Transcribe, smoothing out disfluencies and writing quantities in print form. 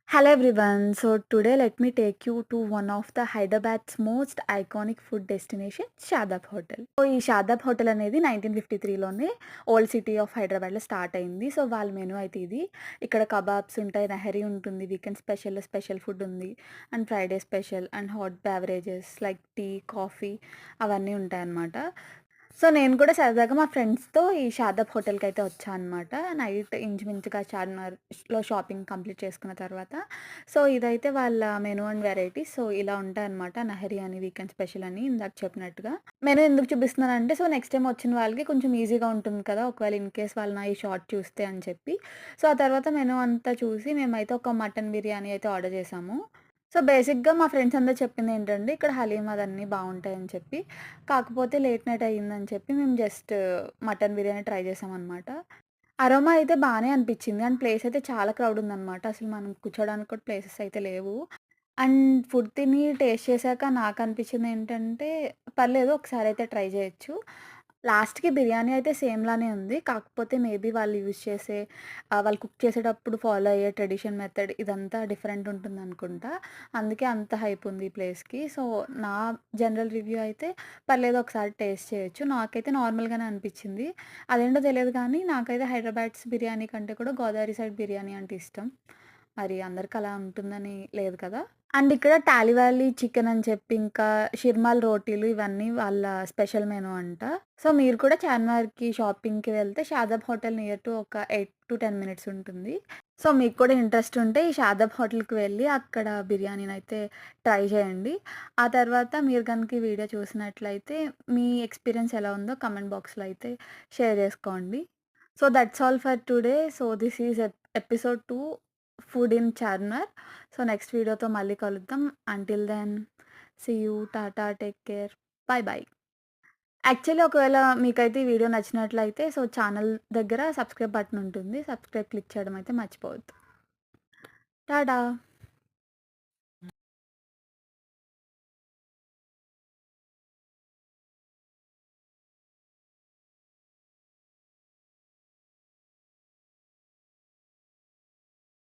Hello everyone. So today let me take you to one of the Hyderabad's most iconic food destination, Shadab hotel. So ఈ Shadab hotel అనేది 1953లోనే old city of హైదరాబాద్‌లో start అయింది. So వాళ్ళ menu అయితే ఇది. ఇక్కడ కబాబ్స్ ఉంటాయి, నహరీ ఉంటుంది, వీకెండ్ స్పెషల్ ఫుడ్ ఉంది. And Friday special and hot beverages like tea, coffee అవన్నీ ఉంటాయన్నమాట. సో, నేను కూడా సరదాగా మా ఫ్రెండ్స్‌తో ఈ షాదాబ్ హోటల్‌కైతే వచ్చా అనమాట. నైట్ ఇంచుమించుగా చార్మినార్‌లో షాపింగ్ కంప్లీట్ చేసుకున్న తర్వాత. సో, ఇదైతే వాళ్ళ మెనూ అండ్ వెరైటీస్. సో, ఇలా ఉంటాయన్నమాట. నహరి అని, వీకెండ్ స్పెషల్ అని ఇందాక చెప్పినట్టుగా. మెనూ ఎందుకు చూపిస్తున్నానంటే, సో, నెక్స్ట్ టైమ్ వచ్చిన వాళ్ళకి కొంచెం ఈజీగా ఉంటుంది కదా! ఒకవేళ ఇన్‌కేస్ వాళ్ళు నా ఈ షార్ట్ చూస్తే అని చెప్పి. సో, ఆ తర్వాత మెనూ అంతా చూసి మేమైతే ఒక మటన్ బిర్యానీ అయితే ఆర్డర్ చేశాము. సో, బేసిక్‌గా మా ఫ్రెండ్స్ అందరూ చెప్పిందేంటంటే, ఇక్కడ హలీం అదన్నీ బావుంటాయని చెప్పి. కాకపోతే లేట్ నైట్ అయిందని చెప్పి మేము జస్ట్ మటన్ బిర్యానీ ట్రై చేసామనమాట. అరోమా అయితే బానే అనిపిచ్చింది. అండ్ ప్లేస్ అయితే చాలా క్రౌడ్ ఉందనమాట. అసలు మనం కూర్చోడానికి కూడా ప్లేసెస్ అయితే లేవు. అండ్ ఫుడ్ తిని టేస్ట్ చేశాక నాకనిపించిందేంటంటే, పర్లేదు ఒకసారయితే ట్రై చేయొచ్చు. లాస్ట్‌కి బిర్యానీ అయితే సేమ్ లానే ఉంది. కాకపోతే మేబీ వాళ్ళు యూజ్ చేసే వాళ్ళు కుక్ చేసేటప్పుడు ఫాలో అయ్యే ట్రెడిషన్ మెథడ్ ఇదంతా డిఫరెంట్ ఉంటుందనుకుంటా. అందుకే అంత హైప్ ఉంది ఈ ప్లేస్‌కి. సో, నా జనరల్ రివ్యూ అయితే పర్లేదు ఒకసారి టేస్ట్ చేయొచ్చు. నాకైతే నార్మల్‌గానే అనిపిచ్చింది. అదేంటో తెలియదు కానీ నాకైతే హైదరాబాద్స్ బిర్యానీ కంటే కూడా గోదావరి సైడ్ బిర్యానీ అంటే ఇష్టం. మరి అందరికి అలా ఉంటుందని లేదు కదా! అండ్ ఇక్కడ టాలివాలి చికెన్ అని చెప్పి, ఇంకా షిర్మాల్ రోటీలు ఇవన్నీ వాళ్ళ స్పెషల్ మెనూ అంట. సో, మీరు కూడా చార్మినార్‌కి షాపింగ్‌కి వెళ్తే షాదాబ్ హోటల్ నియర్ టు ఒక 8-10 మినిట్స్ ఉంటుంది. సో, మీకు కూడా ఇంట్రెస్ట్ ఉంటే ఈ షాదాబ్ హోటల్‌కి వెళ్ళి అక్కడ బిర్యానీనైతే ట్రై చేయండి. ఆ తర్వాత మీరు గనుక ఈ వీడియో చూసినట్లయితే మీ ఎక్స్‌పీరియన్స్ ఎలా ఉందో కామెంట్ బాక్స్‌లో అయితే షేర్ చేసుకోండి. So, that's all for today. So, this is episode 2 food in Charminar. So, next వీడియోతో మళ్ళీ కలుద్దాం. Until then see you. Tata. Take care. Bye bye. Actually ఒకవేళ మీకైతే ఈ వీడియో నచ్చినట్లయితే సో, ఛానల్ దగ్గర సబ్స్క్రైబ్ బటన్ ఉంటుంది. సబ్స్క్రైబ్ క్లిక్ చేయడం అయితే మర్చిపోవద్దు. టాటా.